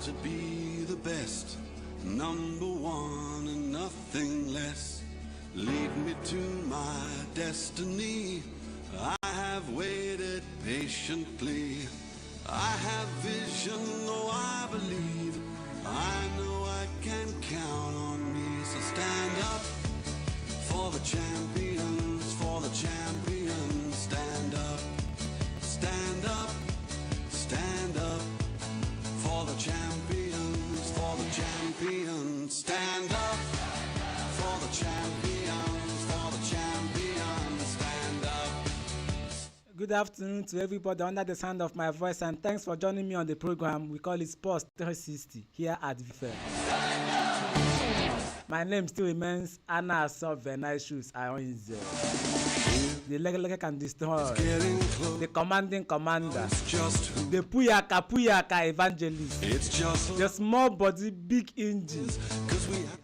to be the best, number one and nothing less. Lead me to my destiny. I have waited patiently. I have vision, oh I believe. I know I can count on me. So stand up for the champions, for the champions. Stand up, stand up, stand up for the champions, for the champions. Stand up for the champions, for the champions. Stand up. Good afternoon to everybody under the sound of my voice, and thanks for joining me on the program. We call it Sports 360 here at VFM. My name still remains Anna Asov Nice Shoes Ionze. The Leg can destroy. The commanding commander. The Puyaka evangelist. It's just The small body, big engine.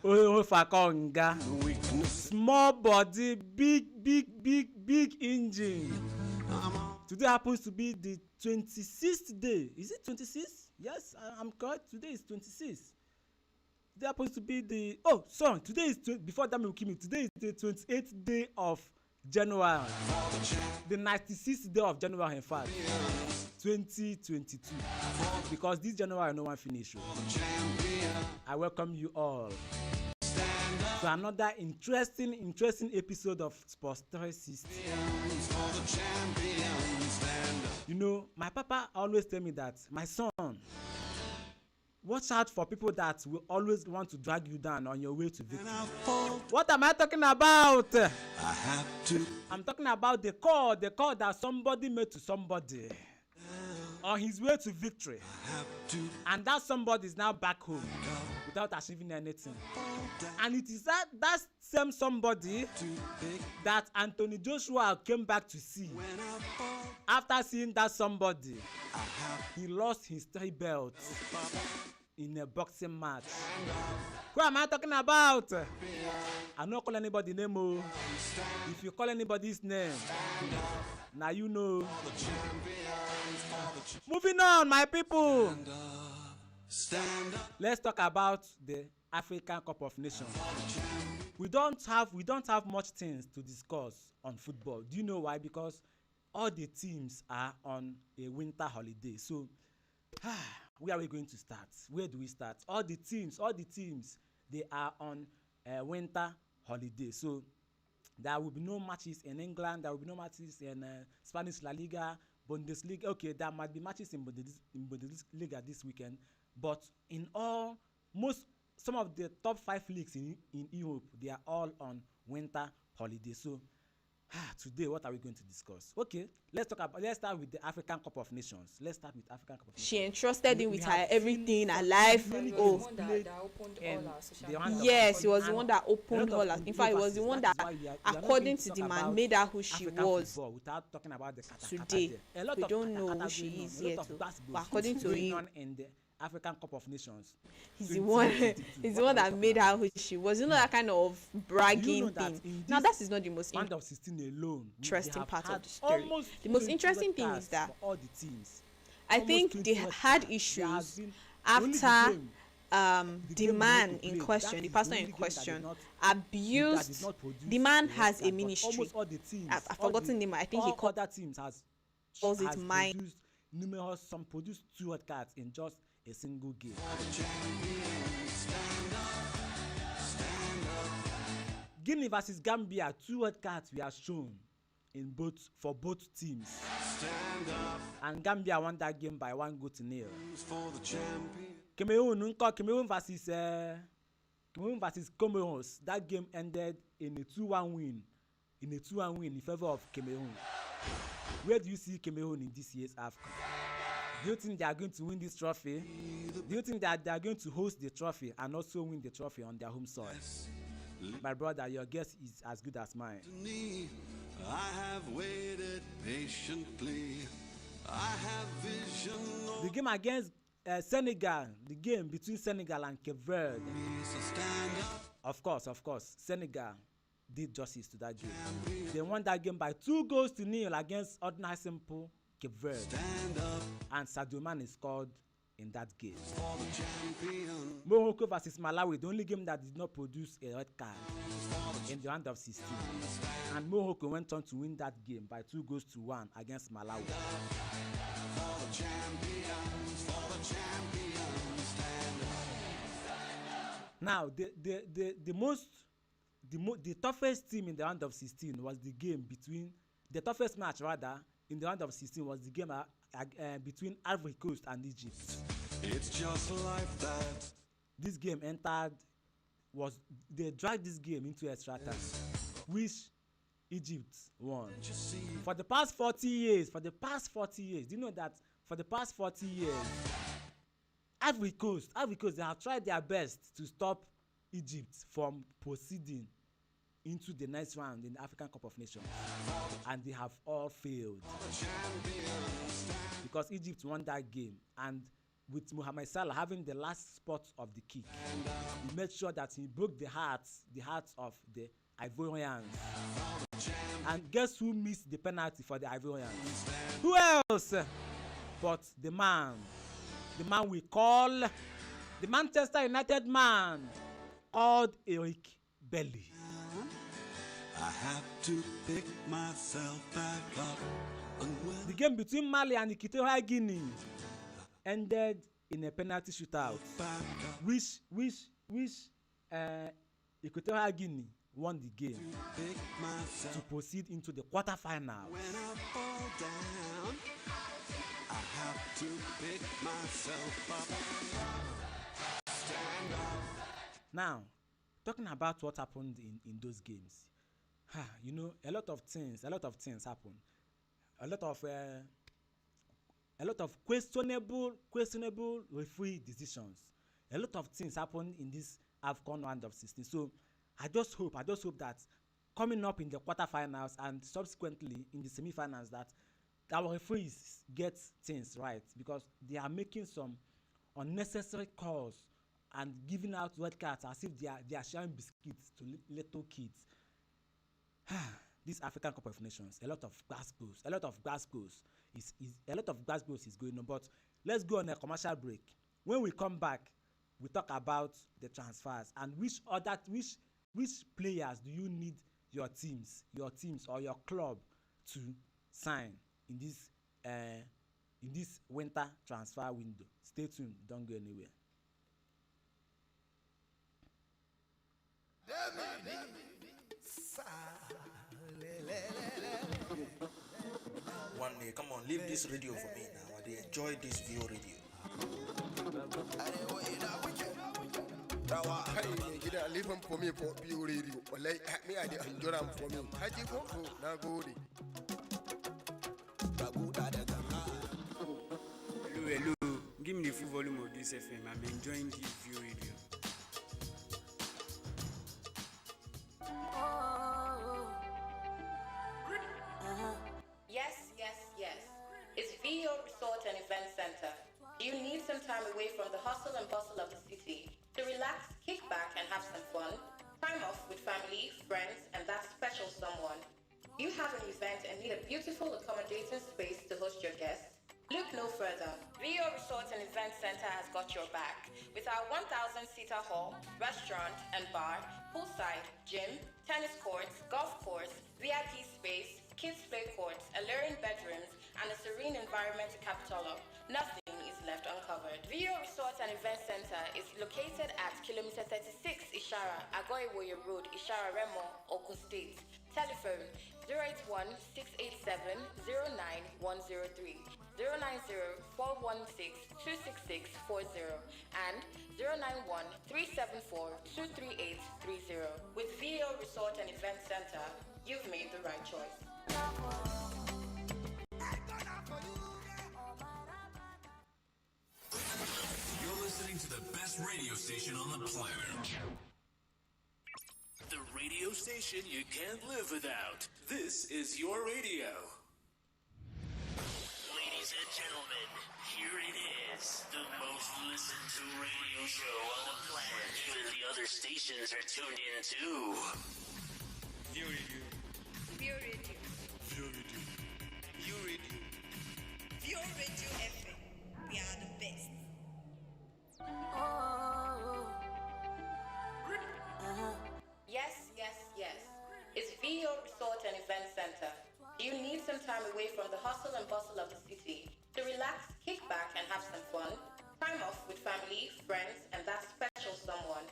Fakonga. Small body, big engine. Today happens to be the 26th day. Is it 26? Yes, I'm correct. Today is 26. Today happens to be the today is before that will kill me. Today is the 28th day of January. The 96th day of January, in fact. 2022. Because this January no one finish. I welcome you all to another interesting episode of Sports 360. You know, my papa always tell me that, my son, watch out for people that will always want to drag you down on your way to victory. What am I talking about? I'm talking about the call that somebody made to somebody on his way to victory. And that somebody is now back home without achieving anything. And it is that same somebody that Anthony Joshua came back to see. After seeing that somebody, he lost his 3 belts in a boxing match. Who am I talking about? I don't call anybody name. If you call anybody's name, now you know. Moving on, my people. Let's talk about the African Cup of Nations. We don't have much things to discuss on football. Do you know why? Because all the teams are on a winter holiday. So where are we going to start? Where do we start? All the teams, they are on a winter holiday. So there will be no matches in England. There will be no matches in Spanish La Liga, Bundesliga. Okay, there might be matches in Bundesliga this weekend. But in some of the top 5 leagues in Europe, they are all on winter holiday. So today, what are we going to discuss? Okay, let's start with the African Cup of Nations. Let's start with African Cup of Nations. She entrusted him with her everything, her life. That opened all our social media. Yes, he was the one that opened all her. In fact, he was the one that, according to the man, made her who she was. Without talking about the Today, we don't know who she is yet. But according to him, in the African Cup of Nations, he's the one that made her who she was. You know, that kind of bragging thing. Now, that is not the most round of 16 alone, interesting part of the story. The most interesting thing is that all the teams, I think they had issues after the man in question, the pastor in question, abused. The man has a ministry. I've forgotten the name. I think he called other teams calls it mine. Some produced 2 red cards in just a single game. Guinea versus Gambia, 2 red cards were shown for both teams. And Gambia won that game by 1-0. Cameroon versus Comoros, that game ended in a 2-1 win. In favor of Cameroon. Where do you see Cameroon in this year's AFCON? Do you think they are going to win this trophy? Do you think that they are going to host the trophy and also win the trophy on their home soil? My brother, your guess is as good as mine. I have waited patiently. I have vision. The game against Senegal, the game between Senegal and Cape Verde. Of course, Senegal did justice to that game. They won that game by 2-0 against ordinary simple Cape Verde. And Sadio Mane scored in that game. For the champion. Morocco versus Malawi, the only game that did not produce a red card in the round of 16. And Morocco went on to win that game by 2-1 against Malawi. For the champions, stand up. Now, the toughest team in the round of 16 was the game between the toughest match rather in the round of 16 was the game between Ivory Coast and Egypt. It's just life that this game they dragged this game into extra time, which Egypt won. For the past 40 years, do you know that for the past 40 years, Ivory Coast, they have tried their best to stop Egypt from proceeding into the next round in the African Cup of Nations, and they have all failed because Egypt won that game, and with Mohamed Salah having the last spot of the kick, he made sure that he broke the hearts of the Ivorians. And guess who missed the penalty for the Ivorians? Who else but the man we call the Manchester United man called Eric Bailly. I have to pick myself back up. The game between Mali and Equatorial Guinea ended in a penalty shootout, which Equatorial Guinea won the game to proceed into the quarterfinals. When I fall down, I have to pick myself up. Stand up. Now, talking about what happened in those games, you know, a lot of things happened. A lot of questionable referee decisions. A lot of things happened in this AFCON round of 16. So I just hope that coming up in the quarterfinals and subsequently in the semi-finals that our referees get things right, because they are making some unnecessary calls and giving out red cards as if they are sharing biscuits to little kids. This African Cup of Nations, a lot of Glasgows is going on. But let's go on a commercial break. When we come back, we talk about the transfers and which players do you need your teams or your club to sign in this winter transfer window. Stay tuned, don't go anywhere. One day, come on, leave this radio for me now. I enjoy this Vio radio. Gida leave him for me for Vio radio. Like me, I enjoy them for me. Haji go na go. Hello. Give me the full volume of this FM. I'm enjoying this Vio radio. Yes. It's VO Resort and Event Center. You need some time away from the hustle and bustle of the city to relax, kick back, and have some fun. Time off with family, friends, and that special someone. You have an event and need a beautiful, accommodating space to host your guests? Look no further. VO Resort and Event Center has got your back with our 1,000-seater hall, restaurant and bar, poolside, gym, tennis courts, golf course, VIP space, kids play courts, alluring bedrooms, and a serene environment to capital of. Nothing is left uncovered. VO Resort and Event Center is located at kilometer 36 Ishara, Agoiwoye Road, Ishara Remo, Ogun State. Telephone 081-687-09103, 090-416-26640, and 091-374-23830. With VO Resort and Event Center, you've made the right choice. You're listening to the best radio station on the planet. The radio station you can't live without. This is your radio. Ladies and gentlemen, here it is. The most listened to radio show on the planet. Even the other stations are tuned in too. Vio radio. Vio radio. Vio radio. Vio radio. Vio radio FM. We are the best. family, friends, and that special someone.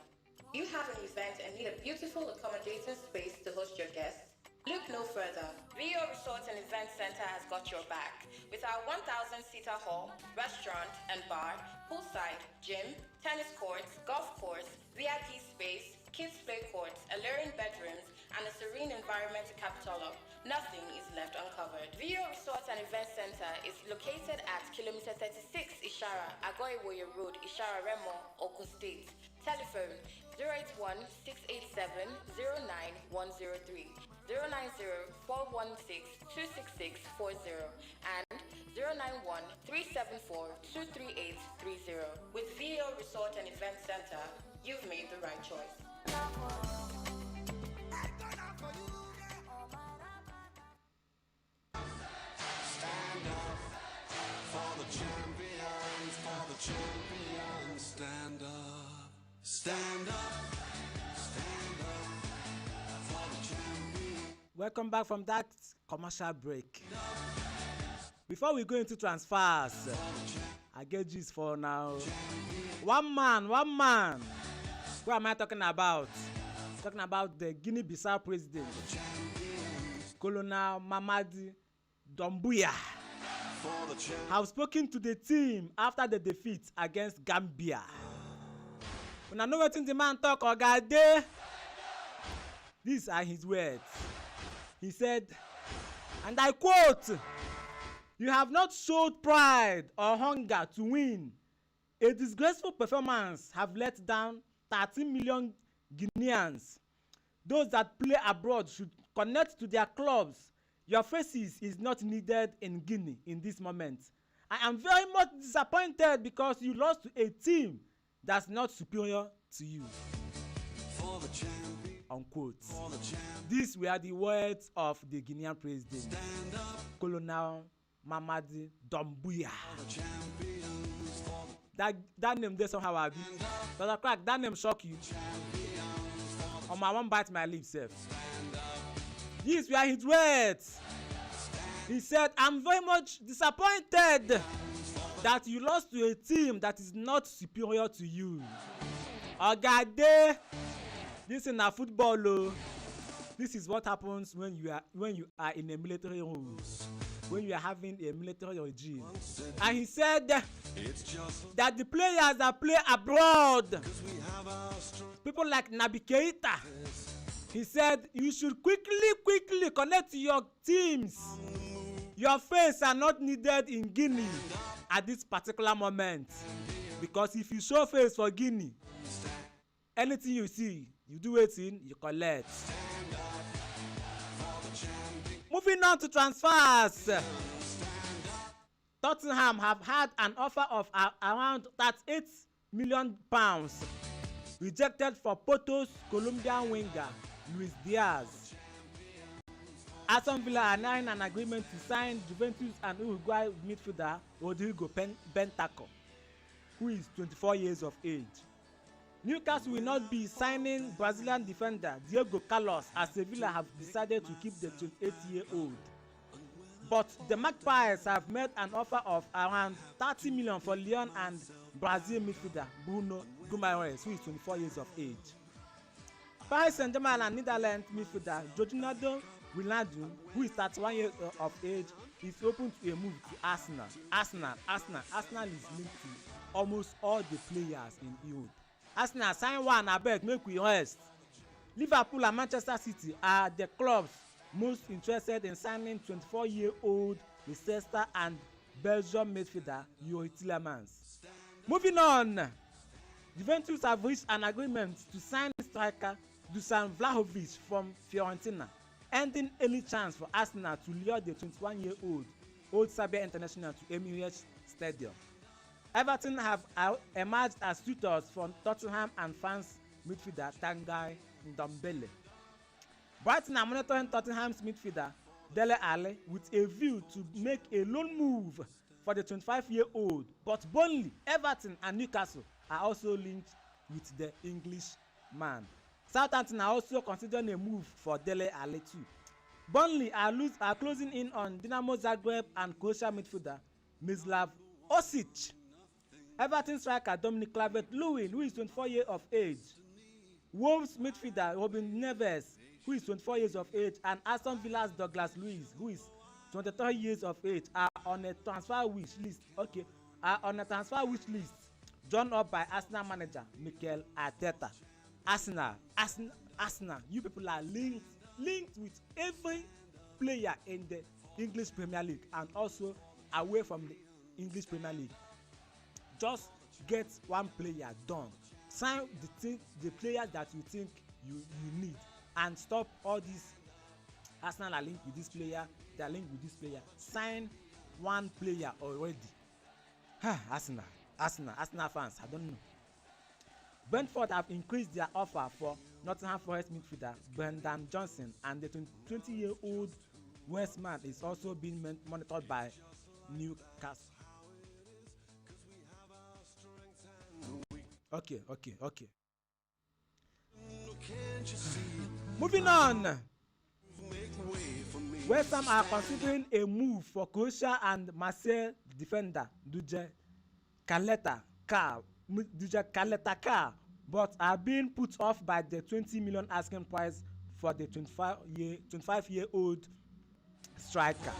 You have an event and need a beautiful, accommodating space to host your guests? Look no further. Rio Resort and Event Center has got your back. With our 1,000-seater hall, restaurant and bar, poolside, gym, tennis courts, golf course, VIP space, kids play courts, alluring bedrooms, and a serene environment to cap it all up, nothing is left uncovered. Rio Resort and Event Center is located at kilometer 36 Ishara, Agoiwoye Road, Ishara Remo, Ogun State. Telephone 081 687 09103, 090 416 26640, and 091 374 23830. With Rio Resort and Event Center, you've made the right choice. Stand up, stand up, stand up for the champion. Welcome back from that commercial break. Before we go into transfers, I get gist for now. One man. Who am I talking about? Talking about the Guinea-Bissau president, Colonel Mamadi Doumbouya. Have spoken to the team after the defeat against Gambia. When I know what the man talk, Ogade, these are his words. He said, and I quote, "You have not showed pride or hunger to win. A disgraceful performance have let down 13 million Guineans. Those that play abroad should connect to their clubs. Your faces is not needed in Guinea in this moment. I am very much disappointed because you lost to a team that's not superior to you." Unquote. These were the words of the Guinean president, Colonel Mamadi Doumbouya. That name there somehow, Abi. Dr. Crack, that name shock you. On my one bite my lips, self. These were his words. He said, "I'm very much disappointed that you lost to a team that is not superior to you." Ogade, this is not football, oh. This is what happens when you are in a military room, when you are having a military regime. And he said that the players that play abroad, people like Naby Keita, he said you should quickly connect to your teams. Your face are not needed in Guinea at this particular moment, because if you show face for Guinea, anything you see, you do it in, you collect. Moving on to transfers. Tottenham have had an offer of around £38 million rejected for Porto's Colombian winger Luis Diaz. Aston Villa are now in an agreement to sign Juventus and Uruguay midfielder Rodrigo Bentancur, who is 24 years of age. Newcastle will not be signing Brazilian defender Diego Carlos, as Sevilla have decided to keep the 28-year-old. But the Magpies have made an offer of around 30 million for Lyon and Brazil midfielder Bruno Guimaraes, who is 24 years of age. Paris Saint-Germain and Netherlands midfielder Georginio Wijnaldum, who is 31 years of age, is open to a move to Arsenal. Arsenal is linked to almost all the players in Europe. Arsenal sign one, abeg make we rest. Liverpool and Manchester City are the clubs most interested in signing 24-year-old Leicester and Belgium midfielder Yuri Tillemans. Moving on, Juventus have reached an agreement to sign striker Dusan Vlahovic from Fiorentina, ending any chance for Arsenal to lure the 21-year-old Old Serbia international to Emirates Stadium. Everton have emerged as suitors for Tottenham and France midfielder Tanguy Ndombele. Brighton are monitoring Tottenham's midfielder Dele Alli with a view to make a loan move for the 25-year-old, but Burnley, Everton and Newcastle are also linked with the Englishman. Southampton are also considering a move for Dele Alli too. Burnley are closing in on Dinamo Zagreb and Croatia midfielder Mislav Osic. Everton striker Dominic Calvert-Lewin, who is 24 years of age. Wolves midfielder Robin Neves, who is 24 years of age, and Aston Villa's Douglas Luiz, who is 23 years of age, are on a transfer wish list. Are on a transfer wish list drawn up by Arsenal manager Mikel Arteta. Arsenal, you people are linked with every player in the English Premier League and also away from the English Premier League. Just get one player done. Sign the players that you think you need, and stop all these. Arsenal are linked with this player, they are linked with this player. Sign one player already. Arsenal fans, I don't know. Brentford have increased their offer for Nottingham Forest midfielder Brendan Johnson, and the 20-year-old Westman is also being monitored by Newcastle. Okay. Moving on. West Ham are considering a move for Croatia and Marseille defender Dujan Kaleta Kar, but are being put off by the 20 million asking price for the 25-year-old striker.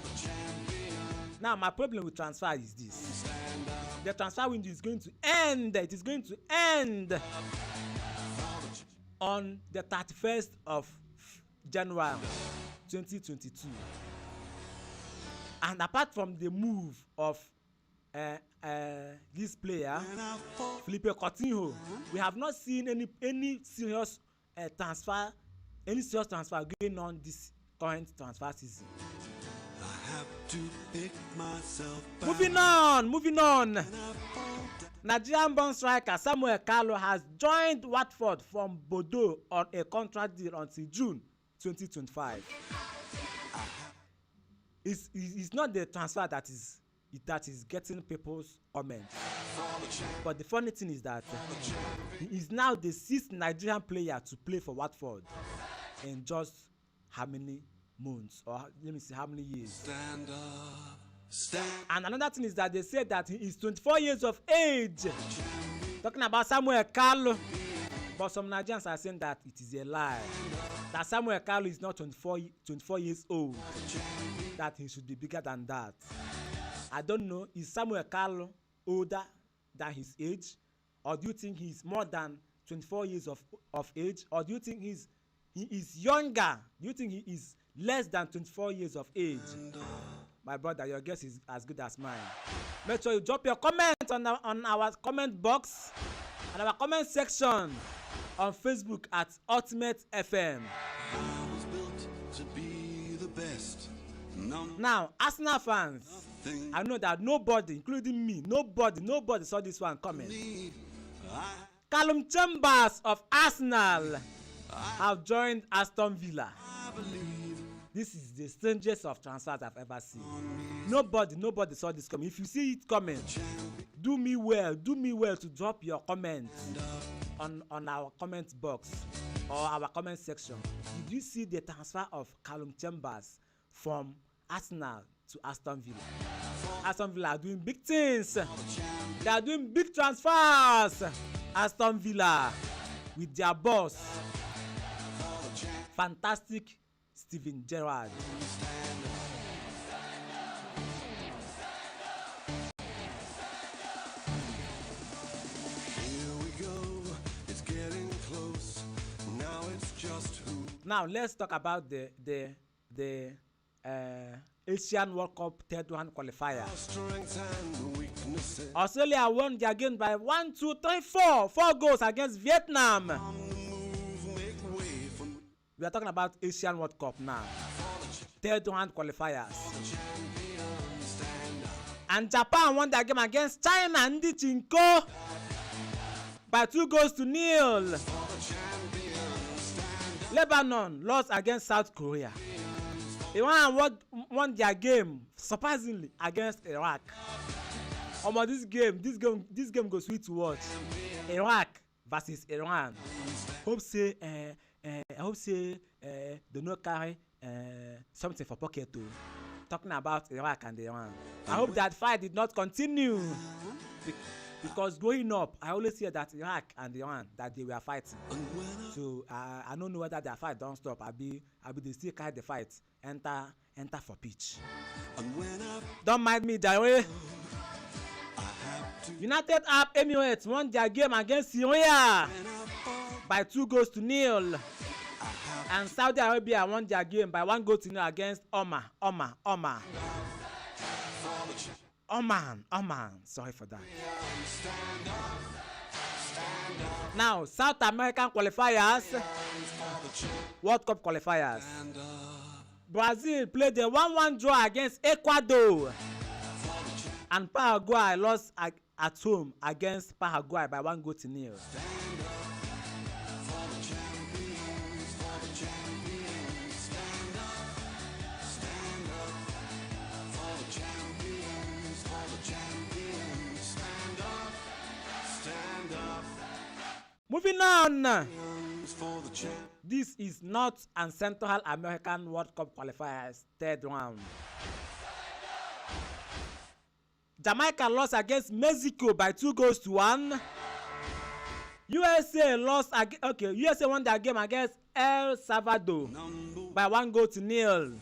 Now, my problem with transfer is this: the transfer window is going to end. It is going to end on the 31st of January 2022. And apart from the move of this player, Felipe Coutinho, we have not seen any serious transfer going on this current transfer season. Moving on. Nigerian-born striker Samuel Carlo has joined Watford from Bordeaux on a contract deal until June 2025. It's not the transfer that is getting people's comments, but the funny thing is that he is now the 6th Nigerian player to play for Watford in just how many months, or let me see how many years. And another thing is that they say that he is 24 years of age. Talking about Samuel Carlo, but some Nigerians are saying that it is a lie. That Samuel Carlo is not 24 years old. That he should be bigger than that. I don't know. Is Samuel Carlo older than his age, or do you think he's more than 24 years of age, or do you think he is younger? Do you think he is less than 24 years of age? My brother, your guess is as good as mine. Make sure you drop your comment on our comment box and our comment section on Facebook at Ultimate FM. Now, Arsenal fans, I know that nobody, including me, nobody saw this one coming. Callum Chambers of Arsenal have joined Aston Villa. This is the strangest of transfers I've ever seen. Nobody saw this coming. If you see it coming, do me well to drop your comment on our comment box or our comment section. Did you see the transfer of Callum Chambers from Arsenal to Aston Villa? Aston Villa are doing big things. They are doing big transfers. Aston Villa with their boss, fantastic Steven Gerrard. Now let's talk about the Asian World Cup third round qualifier. Australia won their game by 4 goals against Vietnam. We are talking about Asian World Cup now. Third round qualifiers. And Japan won their game against China Ndi Chinko by 2-0. Lebanon lost against South Korea. Iran won their game surprisingly against Iraq. This game goes sweet to watch. Iraq versus Iran. I hope say they no carry something for pocket too. Talking about Iraq and Iran. I hope that fight did not continue Because growing up, I always hear that Iraq and Iran that they were fighting. So I don't know whether their fight don't stop. I be they still carry the fight. Enter for pitch. Don't mind me, Jare. United Arab Emirates won their game against Syria by 2-0. And Saudi Arabia won their game by 1-0 against Oman. Sorry for that. Now, South American qualifiers, World Cup qualifiers. Brazil played a 1-1 draw against Ecuador. And Paraguay lost at home against Paraguay by 1-0. Moving on. This is North and Central American World Cup qualifiers, third round. Jamaica lost against Mexico by 2-1. USA won their game against El Salvador by 1-0.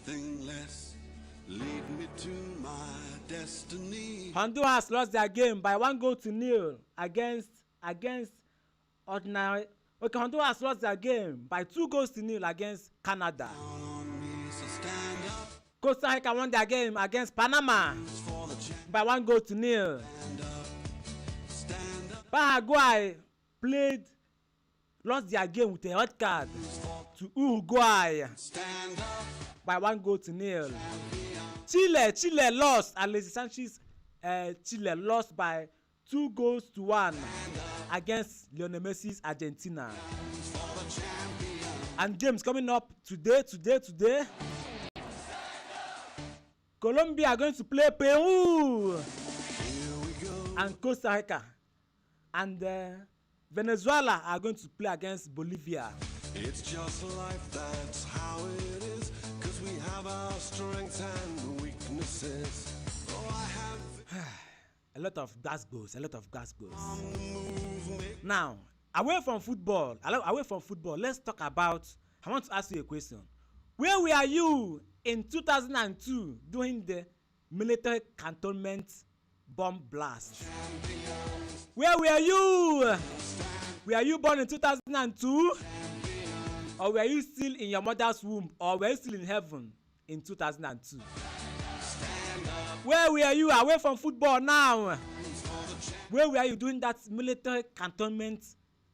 Honduras lost their game by 1-0 against ordinary. Okay, Honduras lost their game by 2-0 against Canada. Costa Rica won their game against Panama by 1-0. Paraguay lost their game with a red card to Uruguay by 1-0. Chile lost. Alexis Sanchez Chile lost by 2-1 against Lionel Messi's Argentina. And games coming up today. Colombia are going to play Peru and Costa Rica. And Venezuela are going to play against Bolivia. It's just life, that's how it is. Cause we have our strengths and weaknesses. Oh, I have a lot of gas goals. Now, away from football, let's talk about, I want to ask you a question. Where were you in 2002 during the military cantonment bomb blast? Where were you? Were you born in 2002? Or were you still in your mother's womb? Or were you still in heaven in 2002? Where were you away from football now? Where were you doing that military cantonment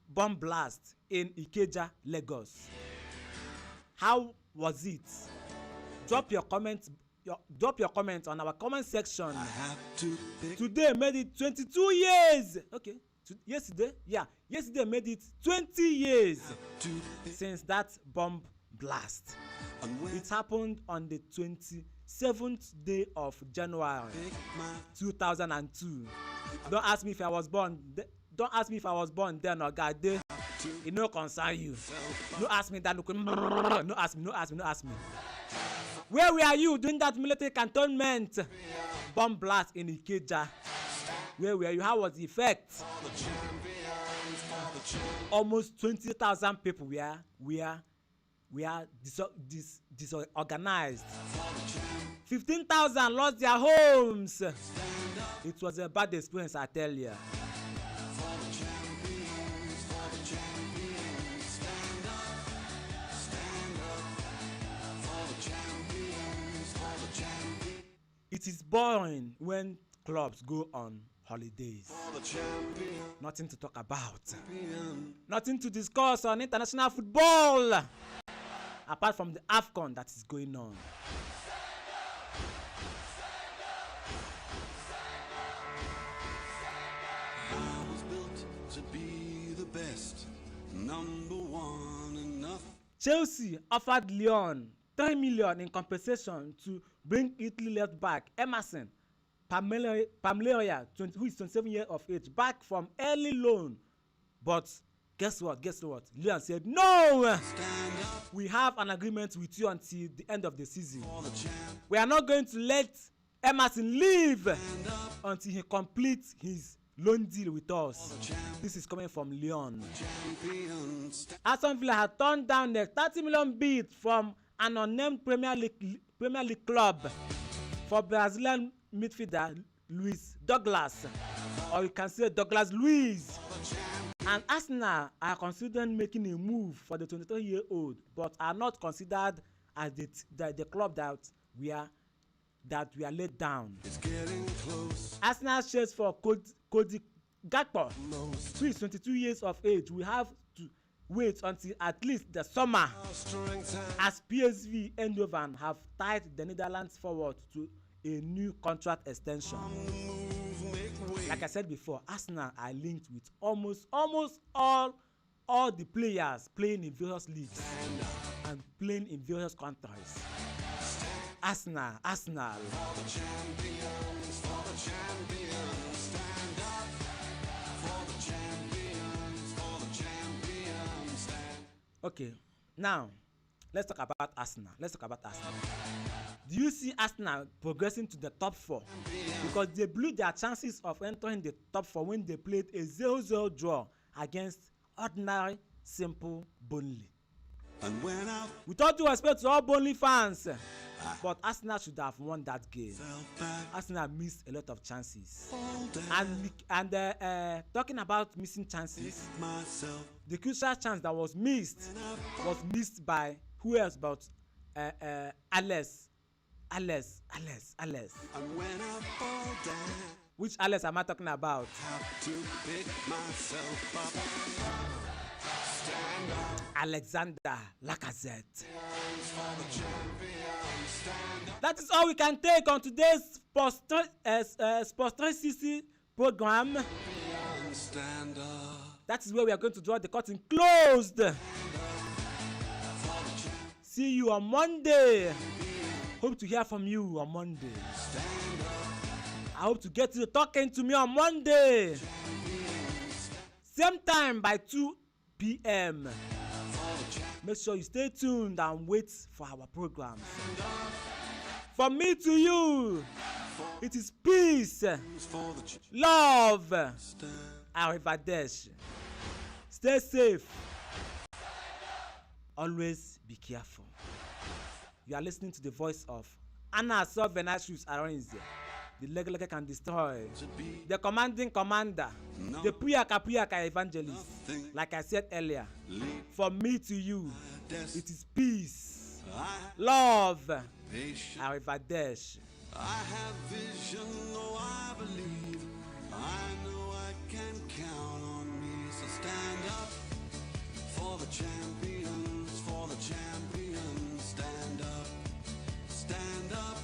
bomb blast in Ikeja, Lagos? How was it? Drop your comments on our comment section. Today made it 22 years. Okay, yesterday made it 20 years since that bomb blast. It happened on the 27th day of January 2002. Don't ask me if I was born then or God day. It no concern you. No ask me that. No ask me. Where were you during that military cantonment bomb blast in Ikeja? Where were you? How was the effect? Almost 20,000 people were disorganized. 15,000 lost their homes. It was a bad experience, I tell you. It is boring when clubs go on holidays. Nothing to talk about. Nothing to discuss on international football. Apart from the AFCON that is going on. I was built to be the best, number one enough. Chelsea offered Lyon 3 million in compensation to bring Italy left back Emerson Palmieri, who is 27 years of age, back from early loan. But guess what? Lyon said, no! We have an agreement with you until the end of the season. We are not going to let Emerson leave until he completes his loan deal with us. This is coming from Lyon. Aston Villa had turned down the 30 million bid from an unnamed Premier League club for Brazilian midfielder Luis Douglas, or you can say Douglas Luiz. And Arsenal are considering making a move for the 23-year-old, but are not considered as the club that we are laid down. Arsenal shares for Cody Gakpo, who is 22 years of age. We have to wait until at least the summer, as PSV Eindhoven have tied the Netherlands forward to a new contract extension. Like I said before, Arsenal are linked with almost all the players playing in various leagues and playing in various countries. Arsenal. Okay, now let's talk about Arsenal. Do you see Arsenal progressing to the top 4? Because they blew their chances of entering the top 4 when they played a 0-0 draw against ordinary simple Burnley. With all due respect to all Burnley fans, but Arsenal should have won that game. Arsenal missed a lot of chances. And talking about missing chances, the crucial chance that was missed by who else but Alex. Which Alex am I talking about? Alexander Lacazette. That is all we can take on today's Sports 360 program. That is where we are going to draw the curtain closed. See you on Monday. Hope to hear from you on Monday. I hope to get you talking to me on Monday. Same time by 2 p.m. Make sure you stay tuned and wait for our programs. From me to you, it is peace, love, arrivederci. Stay safe. Always be careful. You are listening to the voice of Anna Sovenashus Aronze, the Legeleke can destroy, the commanding commander, the Puyaka evangelist. Like I said earlier, from me to you, it is peace, love, arrivederci. I have vision, though I believe. I know I can count on me. So stand up for the champions, stand up, stand up.